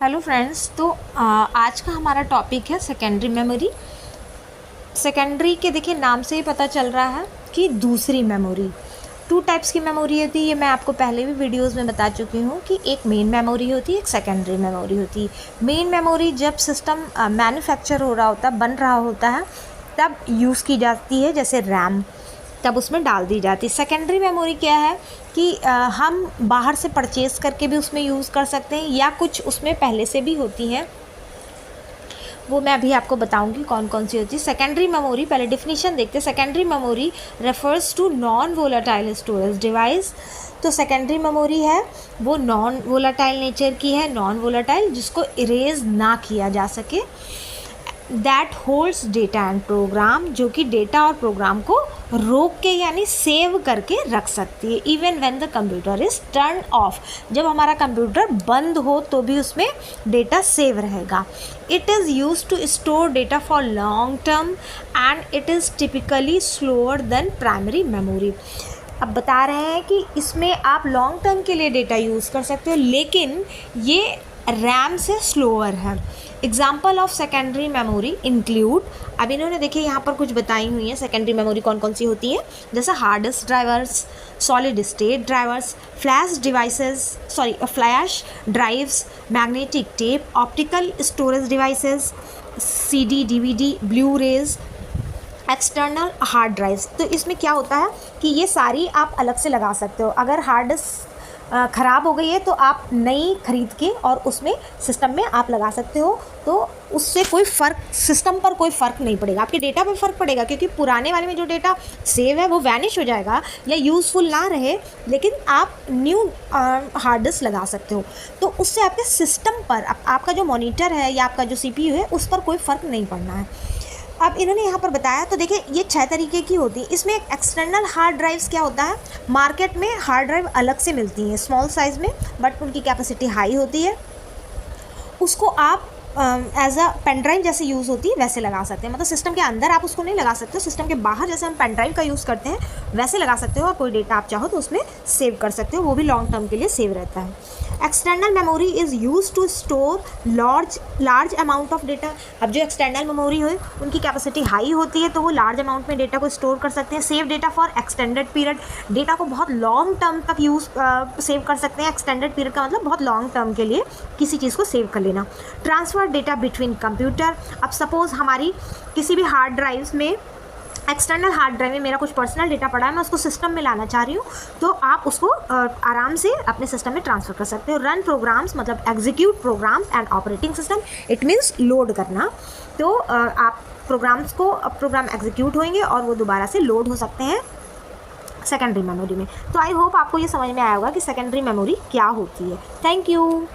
Hello friends. तो आज का हमारा टॉपिक है सेकेंडरी मेमोरी। सेकेंडरी के देखिए नाम से ही पता चल रहा है कि दूसरी मेमोरी। टू टाइप्स की मेमोरी होती है, ये मैं आपको पहले भी वीडियोस में बता चुकी हूँ कि एक मेन मेमोरी होती है, एक सेकेंडरी मेमोरी होती है। मेन मेमोरी जब सिस्टम मैन्युफैक्चर हो रहा होता है, बन रहा होता है, तब यूज़ की जाती है, जैसे रैम, तब उसमें डाल दी जाती है। सेकेंडरी मेमोरी क्या है कि हम बाहर से परचेज़ करके भी उसमें यूज़ कर सकते हैं, या कुछ उसमें पहले से भी होती हैं, वो मैं अभी आपको बताऊंगी कौन कौन सी होती है। सेकेंडरी मेमोरी, पहले डिफिनीशन देखते हैं। Secondary memory refers to non volatile storage device. तो सेकेंडरी मेमोरी है वो नॉन वोलाटाइल नेचर की है, नॉन वोलाटाइल, जिसको इरेज ना किया जा सके। That holds data and program, जो कि डेटा और प्रोग्राम को रोक के यानी सेव करके रख सकती है। Even when the computer is turn off, जब हमारा कंप्यूटर बंद हो तो भी उसमें डेटा सेव रहेगा। It is use to store data for long term and it is typically slower than primary memory. अब बता रहे हैं कि इसमें आप लॉन्ग टर्म के लिए डेटा यूज़ कर सकते हो, लेकिन ये रैम से स्लोअर है। Example of secondary memory include, अब इन्होंने देखिए यहाँ पर कुछ बताई हुई हैं सेकेंडरी मेमोरी कौन कौन सी होती है, जैसे hard disk drivers, solid state drivers, flash drives, magnetic tape, optical storage devices, CD, DVD, blue rays, external hard drives. तो इसमें क्या होता है कि ये सारी आप अलग से लगा सकते हो। अगर हार्ड डिस्क ख़राब हो गई है तो आप नई खरीद के और उसमें सिस्टम में आप लगा सकते हो, तो उससे कोई फ़र्क, सिस्टम पर कोई फ़र्क नहीं पड़ेगा, आपके डेटा पे फ़र्क पड़ेगा, क्योंकि पुराने वाले में जो डेटा सेव है वो वैनिश हो जाएगा या यूज़फुल ना रहे, लेकिन आप न्यू हार्ड डिस्क लगा सकते हो, तो उससे आपके सिस्टम पर आपका जो मॉनिटर है या आपका जो CPU है उस पर कोई फ़र्क नहीं पड़ना है। अब इन्होंने यहाँ पर बताया, तो देखिए ये 6 तरीके की होती है। इसमें एक एक्सटर्नल हार्ड ड्राइव्स क्या होता है, मार्केट में हार्ड ड्राइव अलग से मिलती हैं स्मॉल साइज़ में, बट उनकी कैपेसिटी हाई होती है। उसको आप एज अ पेन ड्राइव जैसे यूज़ होती है वैसे लगा सकते हैं, मतलब सिस्टम के अंदर आप उसको नहीं लगा सकते हो, सिस्टम के बाहर जैसे हम पेन ड्राइव का यूज़ करते हैं वैसे लगा सकते हो, और कोई डेटा आप चाहो तो उसमें सेव कर सकते हो, वो भी लॉन्ग टर्म के लिए सेव रहता है। External memory is use to store large amount of data. अब जो एक्सटर्नल मेमोरी हो उनकी कैपेसिटी हाई होती है, तो वो लार्ज अमाउंट में डेटा को स्टोर कर सकते हैं। Save data for extended period, data को बहुत लॉन्ग टर्म तक सेव कर सकते हैं। एक्सटेंडेड पीरियड का मतलब बहुत लॉन्ग टर्म के लिए किसी चीज़ को सेव कर लेना। ट्रांसफ़र डेटा बिटवीन कंप्यूटर, अब सपोज़ हमारी किसी भी हार्ड ड्राइव्स में, एक्सटर्नल हार्ड ड्राइव में मेरा कुछ पर्सनल डेटा पड़ा है, मैं उसको सिस्टम में लाना चाह रही हूँ, तो आप उसको आराम से अपने सिस्टम में ट्रांसफ़र कर सकते हो। रन प्रोग्राम्स मतलब execute programs and operating system, it means load करना, तो आप प्रोग्राम एग्जीक्यूट होंगे और वो दोबारा से लोड हो सकते हैं सेकेंडरी मेमोरी में। तो आई होप आपको ये समझ में आया होगा कि सेकेंडरी मेमोरी क्या होती है। Thank you.